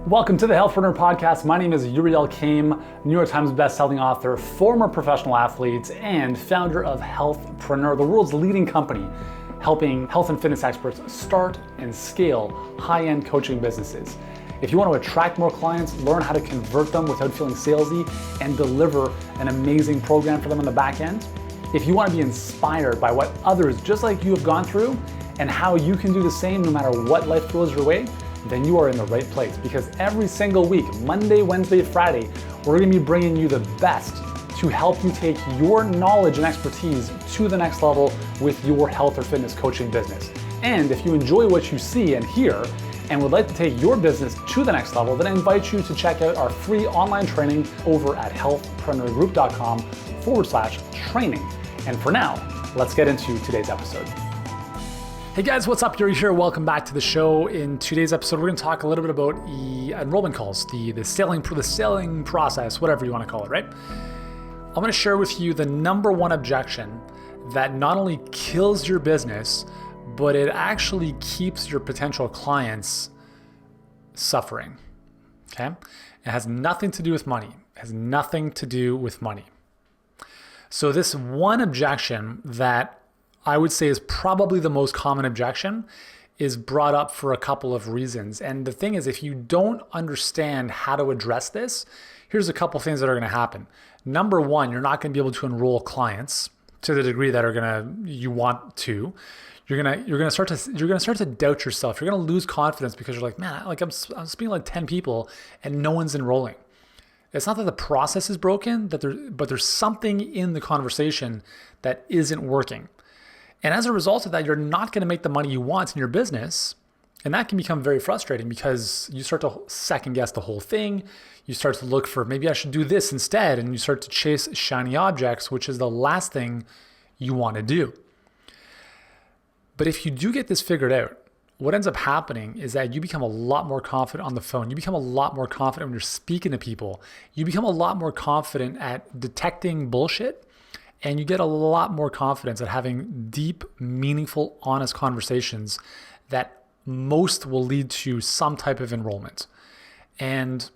Welcome to the Healthpreneur podcast. My name is Uriel Kame, New York Times bestselling author, former professional athlete, and founder of Healthpreneur, the world's leading company helping health and fitness experts start and scale high-end coaching businesses. If you want to attract more clients, learn how to convert them without feeling salesy, and deliver an amazing program for them on the back end, if you want to be inspired by what others just like you have gone through and how you can do the same no matter what life throws your way, then you are in the right place, because every single week, Monday, Wednesday, Friday, we're going to be bringing you the best to help you take your knowledge and expertise to the next level with your health or fitness coaching business. And if you enjoy what you see and hear and would like to take your business to the next level, then I invite you to check out our free online training over at healthpreneurgroup.com/training. And for now, let's get into today's episode. Hey guys, what's up? Yuri here. Welcome back to the show. In today's episode, we're going to talk a little bit about the enrollment calls, the selling process, whatever you want to call it, right? I'm going to share with you the number one objection that not only kills your business, but it actually keeps your potential clients suffering. Okay? It has nothing to do with money. It has nothing to do with money. So this one objection that I would say is probably the most common objection is brought up for a couple of reasons. And the thing is, if you don't understand how to address this, here's a couple things that are going to happen. Number one, you're not going to be able to enroll clients to the degree that you want to. You're going to start to doubt yourself. You're going to lose confidence because you're like, man, I'm speaking to like 10 people and no one's enrolling. It's not that the process is broken, but there's something in the conversation that isn't working. And as a result of that, you're not going to make the money you want in your business. And that can become very frustrating because you start to second guess the whole thing. You start to look for, maybe I should do this instead. And you start to chase shiny objects, which is the last thing you want to do. But if you do get this figured out, what ends up happening is that you become a lot more confident on the phone. You become a lot more confident when you're speaking to people. You become a lot more confident at detecting bullshit. And you get a lot more confidence at having deep, meaningful, honest conversations that most will lead to some type of enrollment. And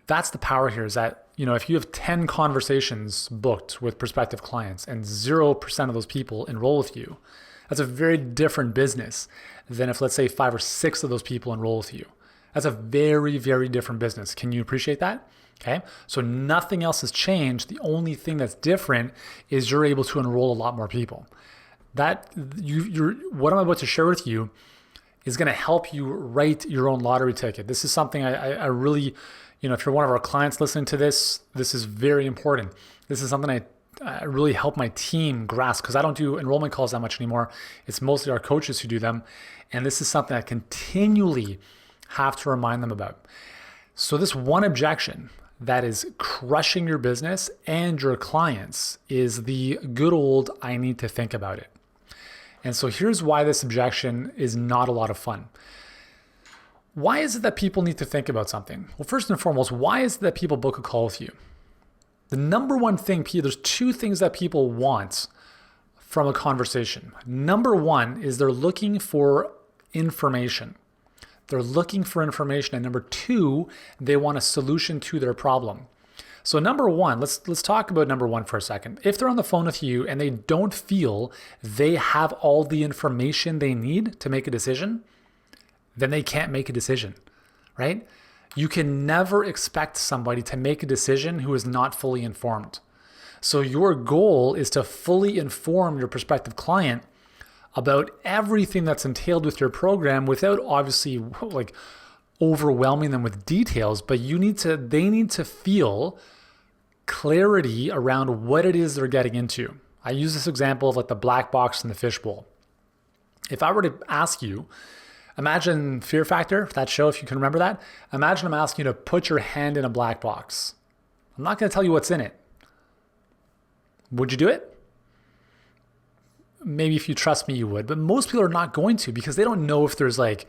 that's the power here, is that, if you have 10 conversations booked with prospective clients and 0% of those people enroll with you, that's a very different business than if, let's say, 5 or 6 of those people enroll with you. That's a very, very different business. Can you appreciate that? Okay, so nothing else has changed. The only thing that's different is you're able to enroll a lot more people. What I'm about to share with you is going to help you write your own lottery ticket. This is something I really, if you're one of our clients listening to this, this is very important. This is something I really help my team grasp, because I don't do enrollment calls that much anymore. It's mostly our coaches who do them. And this is something I continually have to remind them about. So this one objection that is crushing your business and your clients is the good old, I need to think about it. And so here's why this objection is not a lot of fun. Why is it that people need to think about something? Well, first and foremost, why is it that people book a call with you? The number one thing, there's two things that people want from a conversation. Number one is they're looking for information. They're looking for information. And number two, they want a solution to their problem. So number one, let's talk about number one for a second. If they're on the phone with you and they don't feel they have all the information they need to make a decision, then they can't make a decision, right? You can never expect somebody to make a decision who is not fully informed. So your goal is to fully inform your prospective client about everything that's entailed with your program without obviously like overwhelming them with details, but they need to feel clarity around what it is they're getting into. I use this example of like the black box and the fishbowl. If I were to ask you, imagine Fear Factor, that show, if you can remember that. Imagine I'm asking you to put your hand in a black box. I'm not going to tell you what's in it. Would you do it? Maybe if you trust me, you would, but most people are not going to, because they don't know if there's like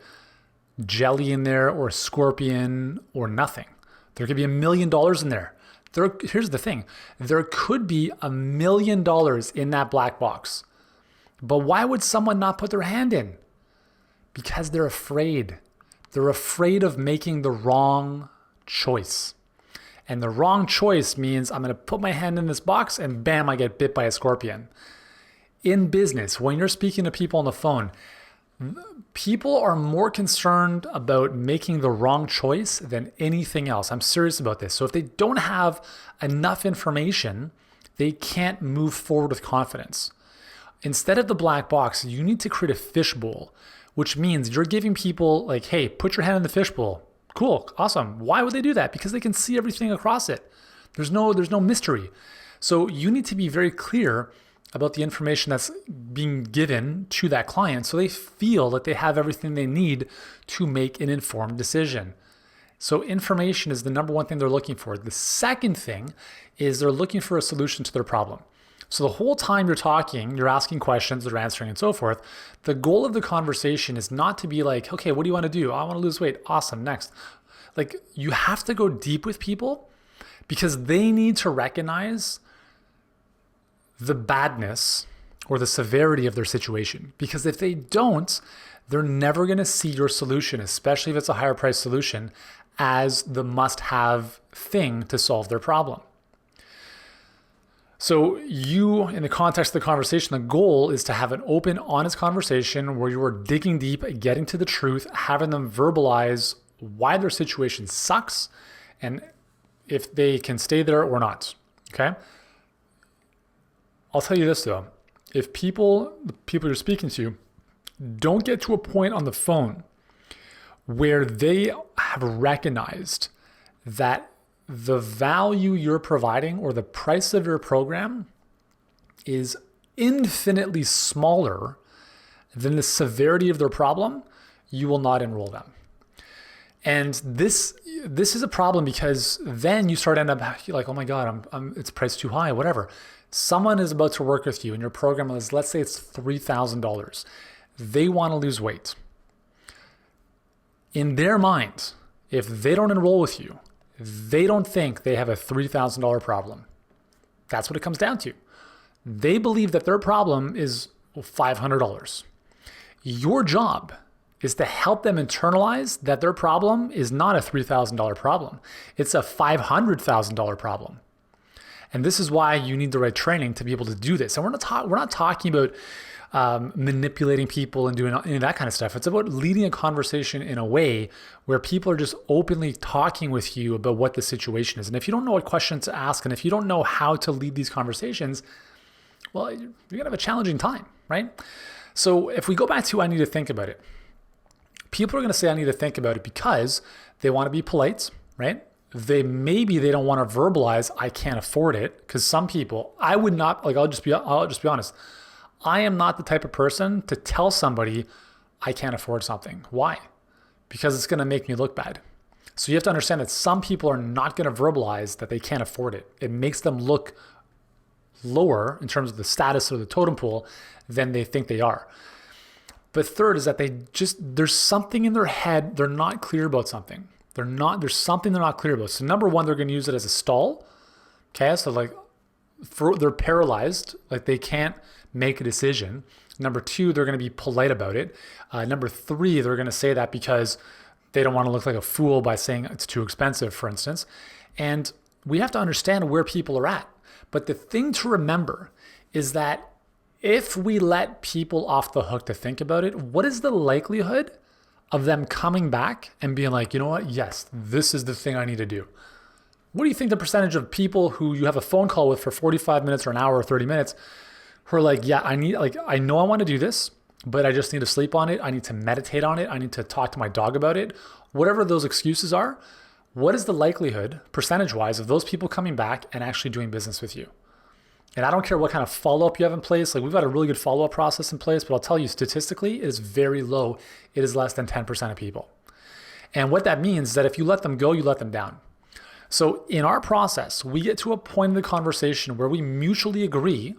jelly in there or a scorpion or nothing. There could be $1 million in there. Here's the thing. There could be $1 million in that black box, but why would someone not put their hand in? Because they're afraid. They're afraid of making the wrong choice. And the wrong choice means I'm going to put my hand in this box and bam, I get bit by a scorpion. In business, when you're speaking to people on the phone, people are more concerned about making the wrong choice than anything else. I'm serious about this. So if they don't have enough information, they can't move forward with confidence. Instead of the black box, you need to create a fishbowl, which means you're giving people like, hey, put your hand in the fishbowl. Cool, awesome. Why would they do that? Because they can see everything across it. There's no mystery. So you need to be very clear about the information that's being given to that client so they feel that they have everything they need to make an informed decision. So information is the number one thing they're looking for. The second thing is they're looking for a solution to their problem. So the whole time you're talking, you're asking questions, they're answering and so forth. The goal of the conversation is not to be like, okay, what do you want to do? I want to lose weight. Awesome, next. Like you have to go deep with people because they need to recognize the badness or the severity of their situation. Because if they don't, they're never going to see your solution, especially if it's a higher price solution, as the must-have thing to solve their problem. So you, in the context of the conversation, the goal is to have an open, honest conversation where you are digging deep, getting to the truth, having them verbalize why their situation sucks and if they can stay there or not, okay? I'll tell you this though, if the people you're speaking to don't get to a point on the phone where they have recognized that the value you're providing or the price of your program is infinitely smaller than the severity of their problem, you will not enroll them. And this is a problem because then you start end up like, oh my God, it's priced too high, whatever. Someone is about to work with you and your program is, let's say it's $3,000. They want to lose weight. In their mind, if they don't enroll with you, they don't think they have a $3,000 problem. That's what it comes down to. They believe that their problem is $500. Your job is to help them internalize that their problem is not a $3,000 problem. It's a $500,000 problem. And this is why you need the right training to be able to do this. And we're not talking about manipulating people and doing any of that kind of stuff. It's about leading a conversation in a way where people are just openly talking with you about what the situation is. And if you don't know what questions to ask, and if you don't know how to lead these conversations, well, you're gonna have a challenging time, right? So if we go back to I need to think about it, people are gonna say I need to think about it because they wanna be polite, right? They don't want to verbalize I can't afford it, because some people, I would not, like I'll just be honest. I am not the type of person to tell somebody I can't afford something. Why? Because it's going to make me look bad. So you have to understand that some people are not going to verbalize that they can't afford it. It makes them look lower in terms of the status or the totem pole than they think they are. But third is that there's something in their head, they're not clear about something. There's something they're not clear about. So number one, they're going to use it as a stall. Okay, so they're paralyzed, like they can't make a decision. Number two, they're going to be polite about it. Number three, they're going to say that because they don't want to look like a fool by saying it's too expensive, for instance. And we have to understand where people are at. But the thing to remember is that if we let people off the hook to think about it, what is the likelihood of them coming back and being like, you know what? Yes, this is the thing I need to do. What do you think the percentage of people who you have a phone call with for 45 minutes or an hour or 30 minutes who are like, yeah, I know I want to do this, but I just need to sleep on it. I need to meditate on it. I need to talk to my dog about it. Whatever those excuses are, what is the likelihood, percentage-wise, of those people coming back and actually doing business with you? And I don't care what kind of follow-up you have in place. Like, we've got a really good follow-up process in place, but I'll tell you, statistically, it is very low. It is less than 10% of people. And what that means is that if you let them go, you let them down. So in our process, we get to a point in the conversation where we mutually agree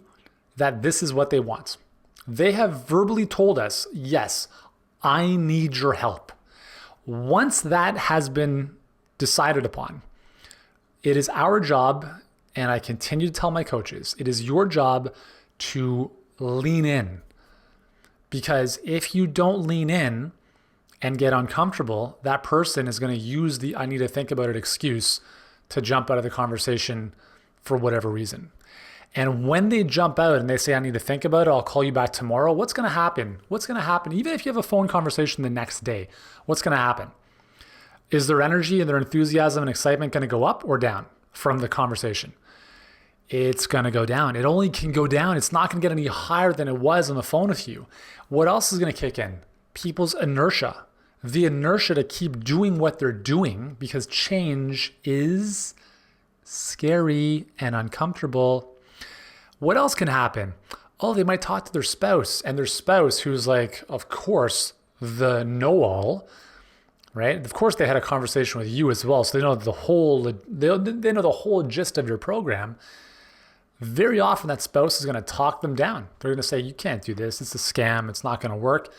that this is what they want. They have verbally told us, yes, I need your help. Once that has been decided upon, it is our job, and I continue to tell my coaches, it is your job to lean in. Because if you don't lean in and get uncomfortable, that person is going to use the I need to think about it excuse to jump out of the conversation for whatever reason. And when they jump out and they say, I need to think about it, I'll call you back tomorrow, what's going to happen? What's going to happen? Even if you have a phone conversation the next day, what's going to happen? Is their energy and their enthusiasm and excitement going to go up or down from the conversation? It's going to go down. It only can go down. It's not going to get any higher than it was on the phone with you. What else is going to kick in? People's inertia. The inertia to keep doing what they're doing, because change is scary and uncomfortable. What else can happen? Oh, they might talk to their spouse, and their spouse, who's like, of course, the know-all, right? Of course, they had a conversation with you as well, so they know they know the whole gist of your program. Very often, that spouse is going to talk them down. They're going to say, "You can't do this. It's a scam. It's not going to work."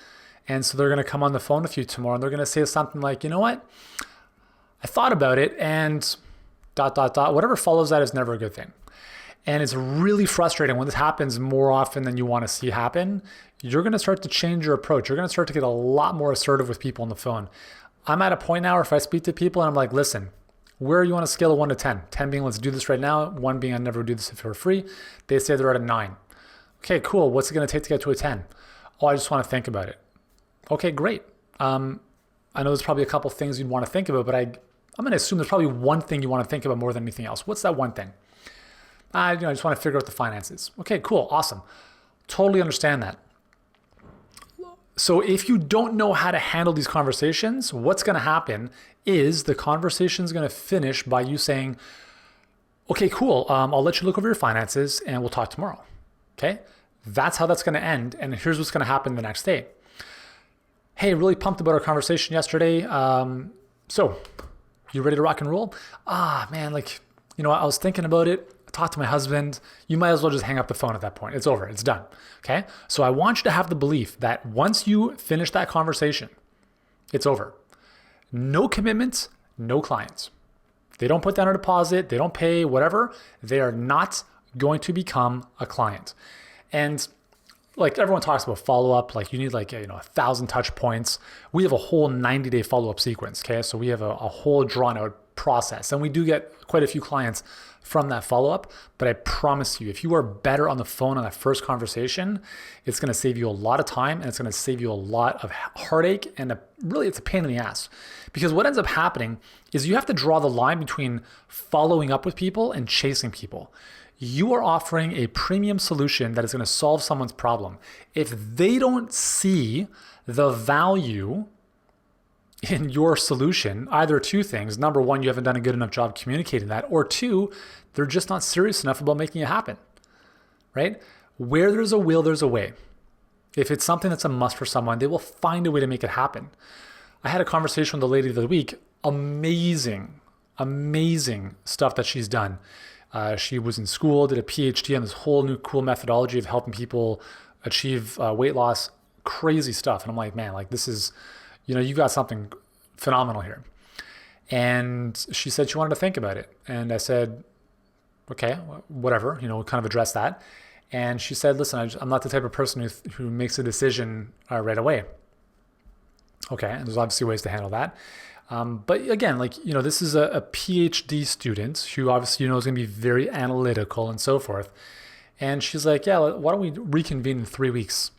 And so they're going to come on the phone with you tomorrow, and they're going to say something like, "You know what? I thought about it, and ... Whatever follows that is never a good thing." And it's really frustrating when this happens more often than you want to see happen. You're going to start to change your approach. You're going to start to get a lot more assertive with people on the phone. I'm at a point now where if I speak to people and I'm like, listen, where are you on a scale of 1 to 10? 10 being let's do this right now. 1 being I never do this if it were free. They say they're at a 9. Okay, cool. What's it going to take to get to a 10? Oh, I just want to think about it. Okay, great. I know there's probably a couple things you'd want to think about, but I'm going to assume there's probably one thing you want to think about more than anything else. What's that one thing? I just want to figure out the finances. Okay, cool, awesome. Totally understand that. So if you don't know how to handle these conversations, what's going to happen is the conversation's going to finish by you saying, okay, cool, I'll let you look over your finances and we'll talk tomorrow. Okay? That's how that's going to end. And here's what's going to happen the next day. Hey, really pumped about our conversation yesterday. So you ready to rock and roll? Man, I was thinking about it. I talked to my husband. You might as well just hang up the phone at that point. It's over. It's done. Okay? So I want you to have the belief that once you finish that conversation, it's over. No commitments, no clients. They don't put down a deposit. They don't pay, whatever. They are not going to become a client. And like everyone talks about follow-up, like you need 1,000 touch points. We have a whole 90-day follow-up sequence. Okay? So we have a whole drawn out process, and we do get quite a few clients from that follow-up. But I promise you, if you are better on the phone on that first conversation, it's going to save you a lot of time, and it's going to save you a lot of heartache, and really it's a pain in the ass. Because what ends up happening is you have to draw the line between following up with people and chasing people. You are offering a premium solution that is going to solve someone's problem. If they don't see the value in your solution, either two things. Number one, you haven't done a good enough job communicating that. Or two, they're just not serious enough about making it happen, right? Where there's a will, there's a way. If it's something that's a must for someone, they will find a way to make it happen. I had a conversation with the lady the other week. Amazing stuff that she's done. She was in school, did a PhD on this whole new cool methodology of helping people achieve weight loss. Crazy stuff. And I'm like, man, this is... you got something phenomenal here. And she said she wanted to think about it. And I said, okay, whatever, kind of address that. And she said, listen, I'm not the type of person who makes a decision right away. Okay, and there's obviously ways to handle that. But again, this is a PhD student who obviously, is going to be very analytical and so forth. And she's like, yeah, why don't we reconvene in 3 weeks?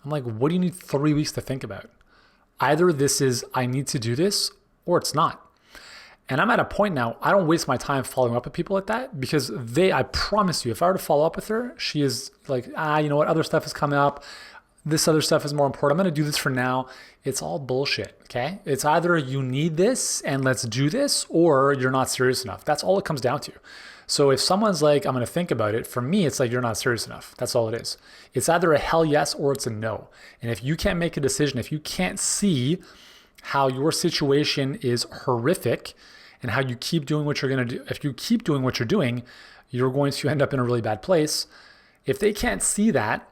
I'm like, what do you need 3 weeks to think about? Either this is, I need to do this, or it's not. And I'm at a point now, I don't waste my time following up with people like that, because I promise you, if I were to follow up with her, she is like, you know what, other stuff is coming up. This other stuff is more important. I'm going to do this for now. It's all bullshit, okay? It's either you need this and let's do this, or you're not serious enough. That's all it comes down to. So if someone's like, I'm going to think about it, for me, it's like, you're not serious enough. That's all it is. It's either a hell yes or it's a no. And if you can't make a decision, if you can't see how your situation is horrific and how you keep doing what you're going to do, if you keep doing what you're doing, you're going to end up in a really bad place. If they can't see that,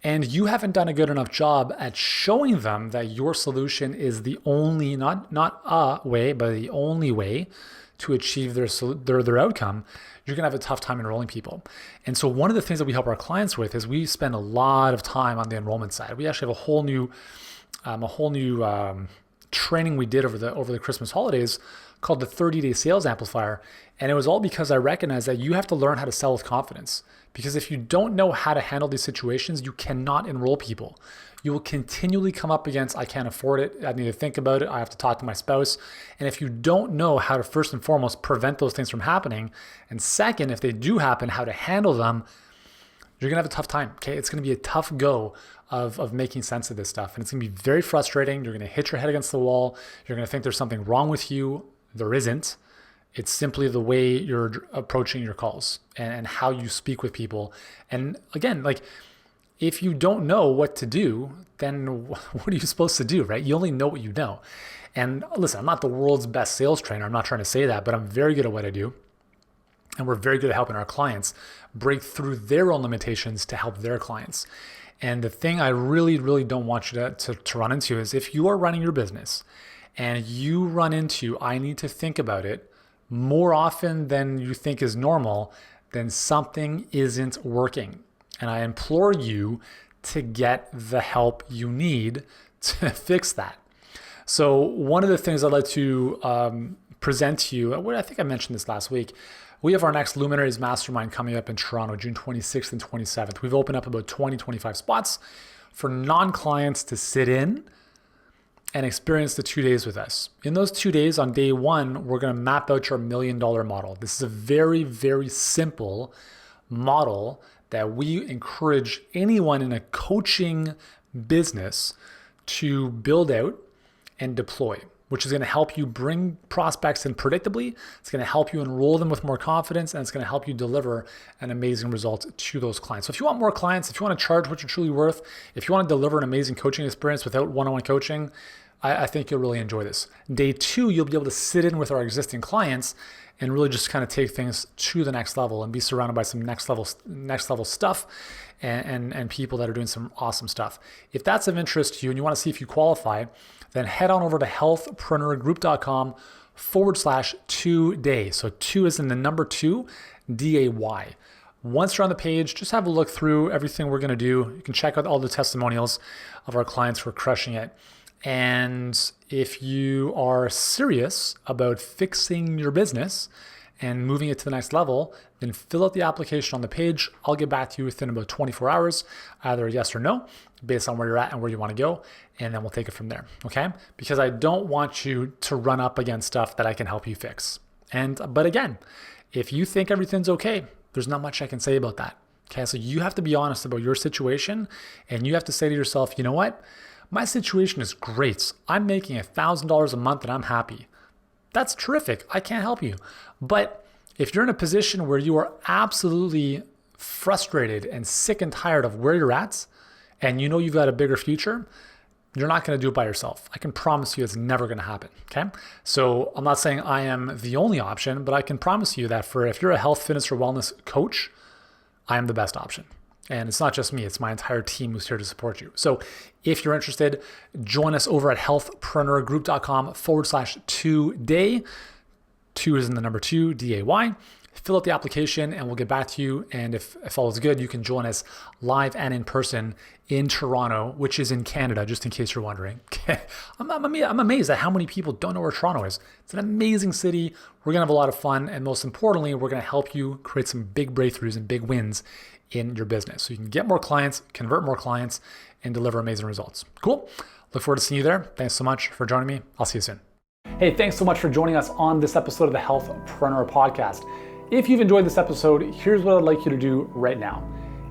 and you haven't done a good enough job at showing them that your solution is the only, not a way, but the only way to achieve their outcome, you're going to have a tough time enrolling people. And so one of the things that we help our clients with is we spend a lot of time on the enrollment side. We actually have a whole new a whole new training we did over the Christmas holidays called the 30-day sales amplifier. And it was all because I recognized that you have to learn how to sell with confidence. Because if you don't know how to handle these situations, you cannot enroll people. You will continually come up against, I can't afford it, I need to think about it, I have to talk to my spouse. And if you don't know how to first and foremost prevent those things from happening, and second, if they do happen, how to handle them, you're gonna have a tough time, okay? It's gonna be a tough go of making sense of this stuff. And it's gonna be very frustrating. You're gonna hit your head against the wall. You're gonna think there's something wrong with you. There isn't. It's simply the way you're approaching your calls and how you speak with people. And again, like, if you don't know what to do, then what are you supposed to do, right? You only know what you know. And listen, I'm not the world's best sales trainer. I'm not trying to say that, but I'm very good at what I do. And we're very good at helping our clients break through their own limitations to help their clients. And the thing I really, really don't want you to run into is if you are running your business and you run into, I need to think about it more often than you think is normal, then something isn't working. And I implore you to get the help you need to fix that. So one of the things I'd like to present to you, I think I mentioned this last week, we have our next Luminaries Mastermind coming up in Toronto, June 26th and 27th. We've opened up about 25 spots for non-clients to sit in and experience the 2 days with us. In those 2 days, on day one, we're gonna map out your $1 million model. This is a very, very simple model that we encourage anyone in a coaching business to build out and deploy, which is going to help you bring prospects in predictably. It's going to help you enroll them with more confidence, and it's going to help you deliver an amazing result to those clients. So if you want more clients, if you want to charge what you're truly worth, if you want to deliver an amazing coaching experience without one-on-one coaching, I think you'll really enjoy this. Day two, you'll be able to sit in with our existing clients and really just kind of take things to the next level and be surrounded by some next level stuff and people that are doing some awesome stuff. If that's of interest to you and you want to see if you qualify, then head on over to healthpreneurgroup.com/2day. So 2 is in the number 2, DAY. Once you're on the page, just have a look through everything we're going to do. You can check out all the testimonials of our clients who are crushing it. And if you are serious about fixing your business and moving it to the next level, then fill out the application on the page. I'll get back to you within about 24 hours, either yes or no, based on where you're at and where you want to go. And then we'll take it from there, okay? Because I don't want you to run up against stuff that I can help you fix. But again, if you think everything's okay, there's not much I can say about that, okay? So you have to be honest about your situation, and you have to say to yourself, you know what? My situation is great. I'm making $1,000 a month and I'm happy. That's terrific. I can't help you. But if you're in a position where you are absolutely frustrated and sick and tired of where you're at, and you know you've got a bigger future, you're not going to do it by yourself. I can promise you it's never going to happen, okay? So I'm not saying I am the only option, but I can promise you that if you're a health, fitness, or wellness coach, I am the best option. And it's not just me, it's my entire team who's here to support you. So if you're interested, join us over at healthpreneurgroup.com/2day. 2 is in the number 2, DAY. Fill out the application and we'll get back to you. And if all is good, you can join us live and in person in Toronto, which is in Canada, just in case you're wondering. I'm amazed at how many people don't know where Toronto is. It's an amazing city. We're gonna have a lot of fun. And most importantly, we're gonna help you create some big breakthroughs and big wins in your business. So you can get more clients, convert more clients, and deliver amazing results. Cool. Look forward to seeing you there. Thanks so much for joining me. I'll see you soon. Hey, thanks so much for joining us on this episode of the Healthpreneur podcast. If you've enjoyed this episode, here's what I'd like you to do right now.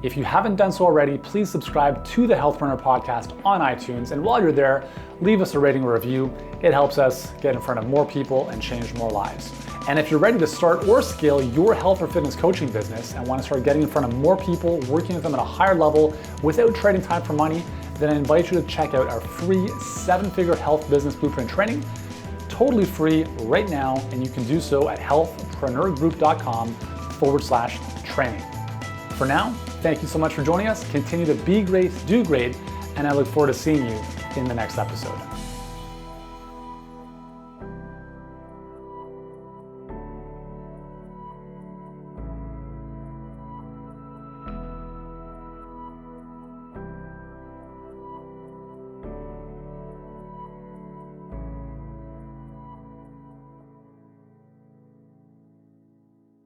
If you haven't done so already, please subscribe to the Healthpreneur podcast on iTunes. And while you're there, leave us a rating or review. It helps us get in front of more people and change more lives. And if you're ready to start or scale your health or fitness coaching business and want to start getting in front of more people, working with them at a higher level without trading time for money, then I invite you to check out our free 7-figure health business blueprint training, totally free right now. And you can do so at healthpreneurgroup.com/training. For now, thank you so much for joining us. Continue to be great, do great, and I look forward to seeing you in the next episode.